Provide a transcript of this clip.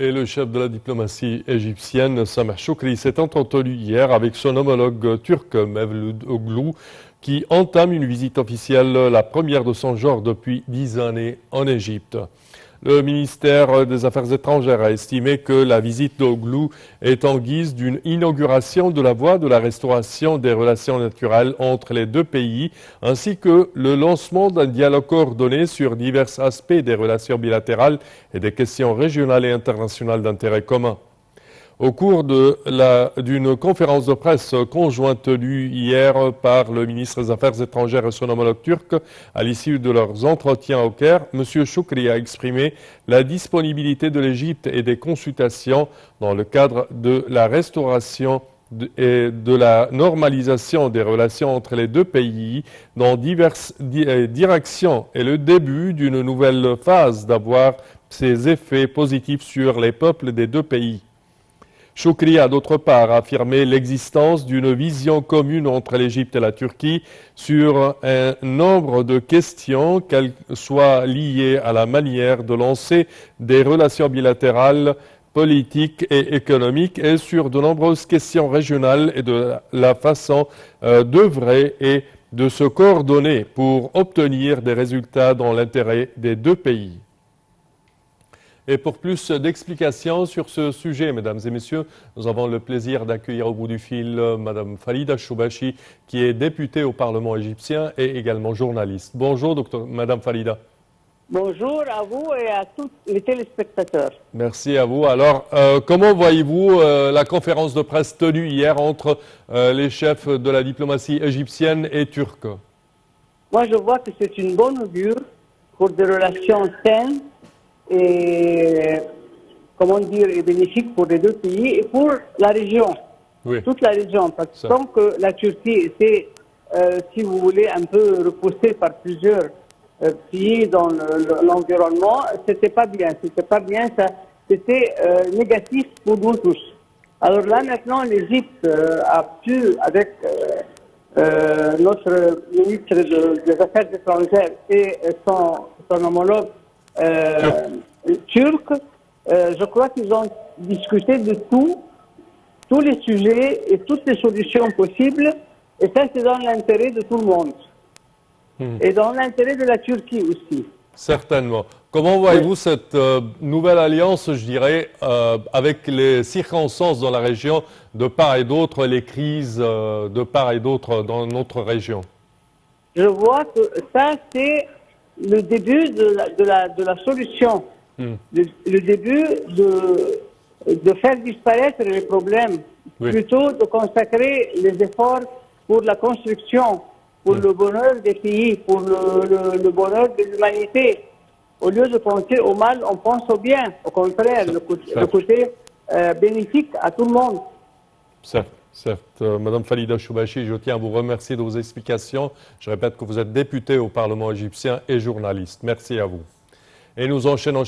Et le chef de la diplomatie égyptienne, Sameh Choukri, s'est entretenu hier avec son homologue turc, Mevlut Oglu, qui entame une visite officielle, la première de son genre depuis 10 années en Égypte. Le ministère des Affaires étrangères a estimé que la visite d'Oglu est en guise d'une inauguration de la voie de la restauration des relations naturelles entre les deux pays, ainsi que le lancement d'un dialogue coordonné sur divers aspects des relations bilatérales et des questions régionales et internationales d'intérêt commun. Au cours d'une conférence de presse conjointe tenue hier par le ministre des Affaires étrangères et son homologue turc, à l'issue de leurs entretiens au Caire, M. Choukri a exprimé la disponibilité de l'Égypte et des consultations dans le cadre de la restauration et de la normalisation des relations entre les deux pays dans diverses directions et le début d'une nouvelle phase d'avoir ses effets positifs sur les peuples des deux pays. Choukri a d'autre part affirmé l'existence d'une vision commune entre l'Égypte et la Turquie sur un nombre de questions, qu'elles soient liées à la manière de lancer des relations bilatérales, politiques et économiques, et sur de nombreuses questions régionales et de la façon d'œuvrer et de se coordonner pour obtenir des résultats dans l'intérêt des deux pays. Et pour plus d'explications sur ce sujet, mesdames et messieurs, nous avons le plaisir d'accueillir au bout du fil Madame Farida Choubachi, qui est députée au Parlement égyptien et également journaliste. Bonjour, Madame Farida. Bonjour à vous et à tous les téléspectateurs. Merci à vous. Alors, comment voyez-vous la conférence de presse tenue hier entre les chefs de la diplomatie égyptienne et turque? Moi, je vois que c'est une bonne augure pour des relations saines et, comment dire, et bénéfique pour les deux pays et pour la région, oui, toute la région. Parce que tant que la Turquie était, si vous voulez, un peu repoussée par plusieurs pays dans l'environnement, c'était pas bien. C'était pas bien, c'était négatif pour nous tous. Alors là, maintenant, l'Égypte a pu, avec notre ministre des Affaires étrangères et son homologue turc, je crois qu'ils ont discuté de tous les sujets et toutes les solutions possibles, et ça c'est dans l'intérêt de tout le monde, et dans l'intérêt de la Turquie aussi. Certainement. Comment voyez-vous cette nouvelle alliance, je dirais, avec les circonstances dans la région, de part et d'autre, les crises de part et d'autre dans notre région? Je vois que ça c'est le début de la solution, le début de faire disparaître les problèmes, plutôt de consacrer les efforts pour la construction, pour le bonheur des pays, pour le bonheur de l'humanité. Au lieu de penser au mal, on pense au bien. Au contraire, le côté bénéfique à tout le monde. Certes. Madame Farida Choubachi, je tiens à vous remercier de vos explications. Je répète que vous êtes députée au Parlement égyptien et journaliste. Merci à vous. Et nous enchaînons